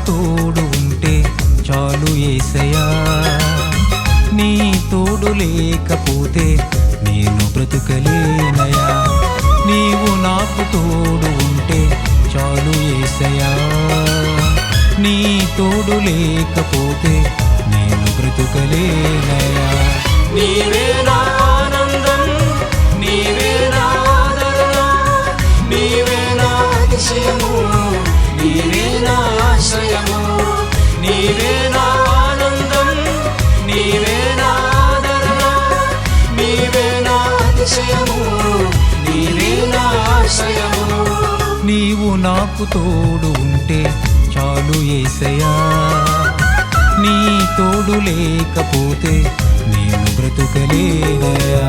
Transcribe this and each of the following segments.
తోడు ఉంటే చాలు యేసయ్యా, నీ తోడు లేకపోతే నేను బ్రతుకలేనయా. నీవు నాకు తోడు ఉంటే చాలు యేసయ్యా, నీ తోడు లేకపోతే నేను బ్రతుకలేనయా. నీవే నా ఆనందం, నీవే నా ఆదరణ, నీవే నా అతిశయము, నీవే నా ఆశ్రయము. నీవే నా ఆనందం, నీవే నా ఆదరణ, నీవే నా అతిశయము, నీవే నా ఆశ్రయము. నీవు నాకు తోడు ఉంటే చాలు యేసయ్యా, నీ తోడు లేకపోతే నేను బ్రతుకలేనయా.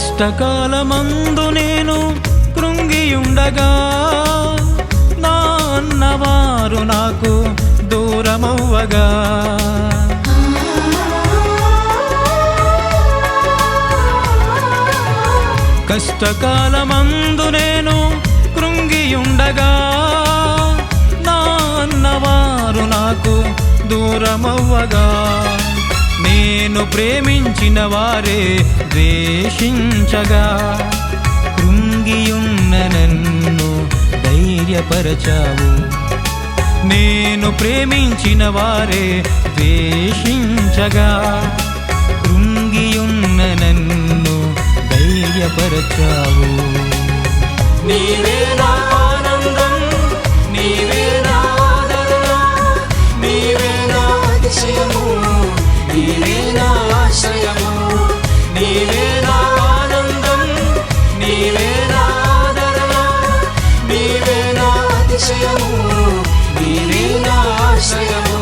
కష్టకాలమందు నేను కృంగియుండగా నా అన్నవారు నాకు దూరమవ్వగా, కష్టకాలమందు నేను కృంగియుండగా నా అన్నవారు నాకు దూరమవ్వగా, నేను ప్రేమించిన వారే ద్వేషించగా, కృంగియున్న నన్ను ధైర్యపరచావు. నేను ప్రేమించిన వారే ద్వేషించగా, కృంగియున్న నన్ను ధైర్యపరచావు. నీవే నా ఆనందం, నీవే నా ఆదరణ, నీవే నా అతిశయము, నీవే నా ఆశ్రయము. నీవే నా ఆనందం, నీవే నా ఆదరణ, నీవే నా అతిశయము, నీవే నా ఆశ్రయము.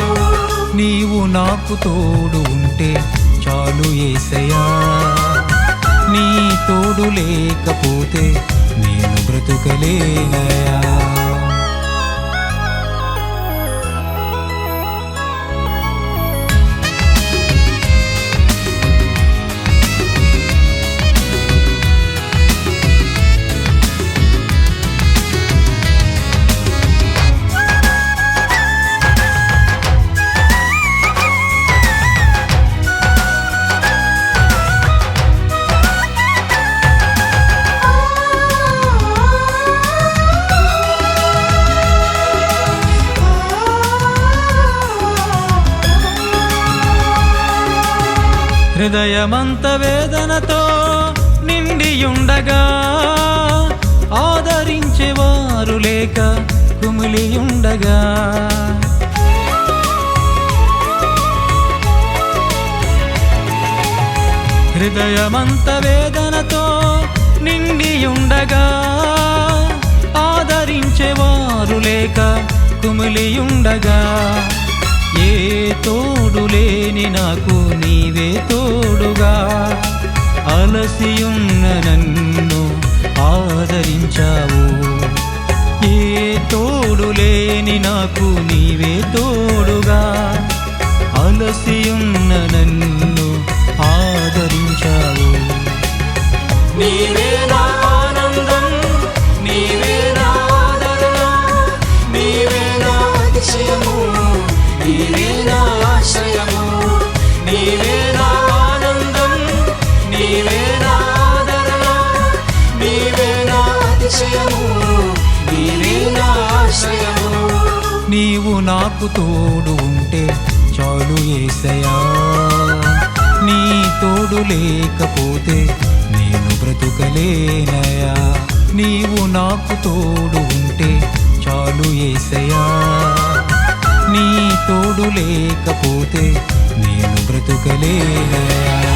నీవు నాకు తోడు ఉంటే చాలు యేసయ్యా, నీ తోడు లేకపోతే నేను బ్రతుకలేనయా. హృదయమంత వేదనతో నిండియుండగా ఆదరించేవారు లేక కుమిలియుండగా, హృదయమంత వేదనతో నిండియుండగా ఆదరించేవారు లేక కుమిలియుండగా, ఏ తోడు లేని నాకు నీవే తోడుగా, అలసియున్న నన్ను ఆదరించావు. ఏ తోడు లేని నాకు నీవే తోడుగా, అలసియున్న నన్ను ఆదరించావు. నీవే నా ఆనందం, నీవే నా ఆదరణ, నీవే నా అతిశయము, నీవే నా ఆశ్రయము. నీవే నా ఆనందం, నీవే నా ఆదరణ, నీవే నా అతిశయము, నీవే నా ఆశ్రయము. నీవు నాకు తోడు ఉంటే చాలు యేసయ్యా, నీ తోడు లేకపోతే నేను బ్రతుకలేనయా. నీవు నాకు తోడు ఉంటే చాలు యేసయ్యా, నీ తోడు లేకపోతే నేను బ్రతుకలేనయా.